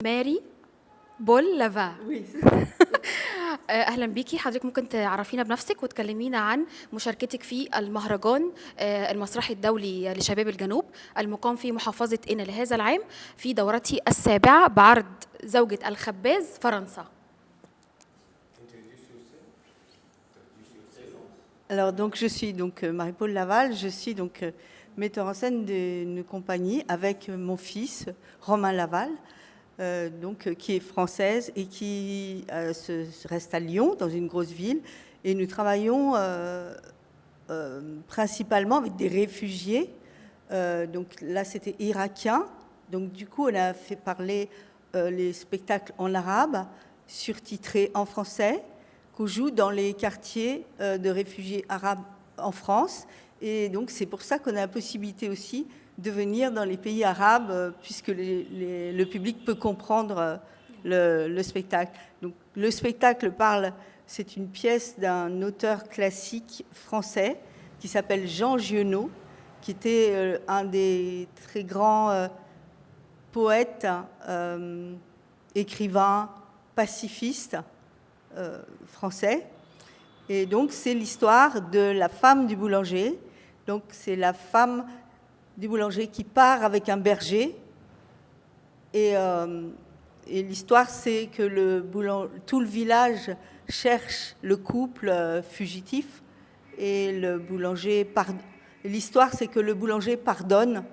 ماري بول لافا. Oui. اهلا بيكي. حضرتك ممكن تعرفينا بنفسك وتكلمينا عن مشاركتك في المهرجان المسرحي الدولي لشباب الجنوب المقام في محافظة قنا لهذا العام في دورته السابعة بعرض زوجة الخباز فرنسا. Alors donc je suis donc Marie-Paul Laval, je suis donc metteur en scène d'une compagnie avec mon fils Romain Laval, donc qui est française et qui reste à Lyon dans une grosse ville, et nous travaillons principalement avec des réfugiés. Donc là c'était irakien, donc du coup on a fait parler les spectacles en arabe surtitrés en français, qu'on joue dans les quartiers de réfugiés arabes en France. Et donc, c'est pour ça qu'on a la possibilité aussi de venir dans les pays arabes, puisque le public peut comprendre le spectacle. Donc, le spectacle parle, c'est une pièce d'un auteur classique français qui s'appelle Jean Giono, qui était un des très grands poètes, écrivains, pacifistes, français. Et donc c'est l'histoire de la femme du boulanger. Donc c'est la femme du boulanger qui part avec un berger, et l'histoire c'est que tout le village cherche le couple fugitif, et le boulanger l'histoire c'est que le boulanger pardonne,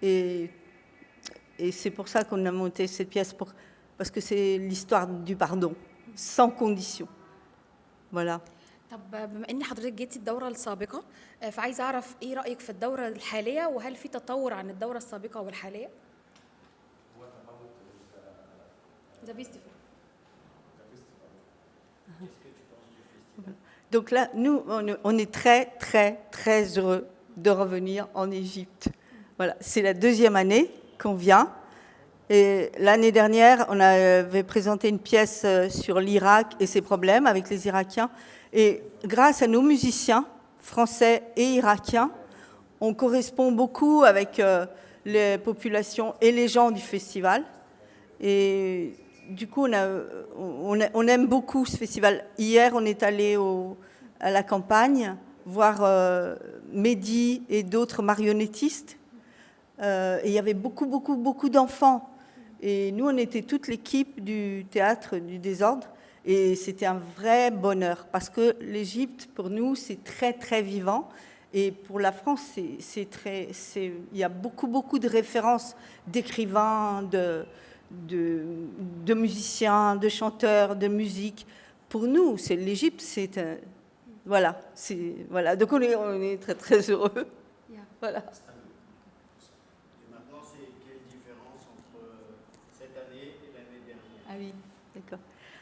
et c'est pour ça qu'on a monté cette pièce, parce que c'est l'histoire du pardon sans condition. Voilà. طب بما ان حضرتك جيتي الدوره السابقه فعايزه اعرف ايه رايك في الدوره الحاليه وهل في تطور عن الدوره السابقه والحاليه؟ Donc là, nous, on est très, très, très heureux de revenir en Égypte. Voilà, c'est la deuxième année qu'on vient. Et l'année dernière, on avait présenté une pièce sur l'Irak et ses problèmes avec les Irakiens. Et grâce à nos musiciens français et irakiens, on correspond beaucoup avec les populations et les gens du festival. Et du coup, on aime beaucoup ce festival. Hier, on est allé à la campagne voir Mehdi et d'autres marionnettistes. Et il y avait beaucoup, beaucoup, beaucoup d'enfants. Et nous, on était toute l'équipe du théâtre du désordre, et c'était un vrai bonheur, parce que l'Égypte, pour nous, c'est très, très vivant. Et pour la France, il y a beaucoup, beaucoup de références d'écrivains, de musiciens, de chanteurs, de musique. Pour nous, l'Égypte, voilà. Donc on est très, très heureux. Yeah. Voilà. Ah oui, d'accord.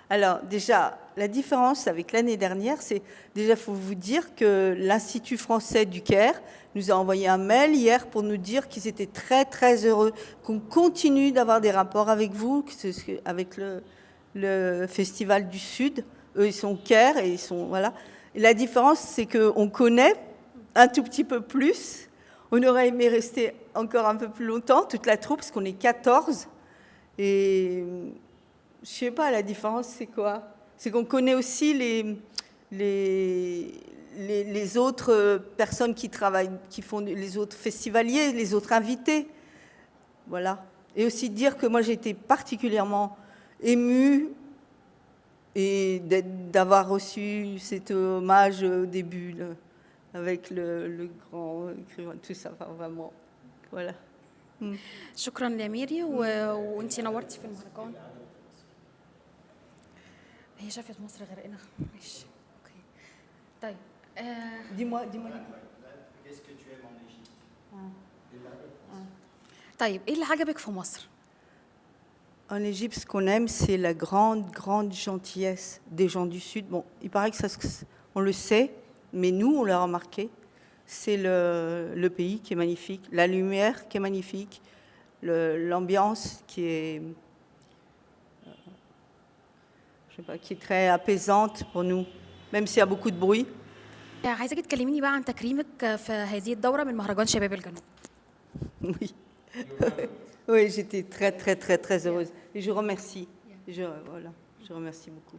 Alors déjà, la différence avec l'année dernière, c'est déjà, il faut vous dire que l'Institut français du Caire nous a envoyé un mail hier pour nous dire qu'ils étaient très très heureux, qu'on continue d'avoir des rapports avec vous, avec le Festival du Sud. Eux, ils sont au Caire et ils sont, voilà. Et la différence, c'est qu'on connaît un tout petit peu plus. On aurait aimé rester encore un peu plus longtemps, toute la troupe, parce qu'on est 14. Et je sais pas, la différence, c'est quoi? C'est qu'on connaît aussi les autres personnes qui travaillent, qui font les autres festivaliers, les autres invités. Voilà. Et aussi dire que moi, j'ai été particulièrement émue et d'avoir reçu cet hommage au début, avec le grand écrivain, tout ça, enfin, vraiment. Voilà. شكرا يا ميري وانتي نورتي في المهرجان. هي شافت مصر غرقنا. ماشي اوكي. طيب Dis-moi. Qu'est-ce que tu aimes en Égypte? طيب ايه اللي عجبك في مصر؟ En Égypte, ce qu'on aime, c'est la grande, grande gentillesse des gens du Sud. Bon, il paraît que on le sait, mais nous, on l'a remarqué. C'est le pays qui est magnifique, la lumière qui est magnifique, l'ambiance qui est, je sais pas, qui est très apaisante pour nous, même s'il y a beaucoup de bruit. عايزاكي تكلميني بقى عن تكريمك في هذه الدورة من مهرجان شباب الجنوب. Oui. Oui, j'étais très, très, très, très heureuse. Et je remercie. Je remercie beaucoup.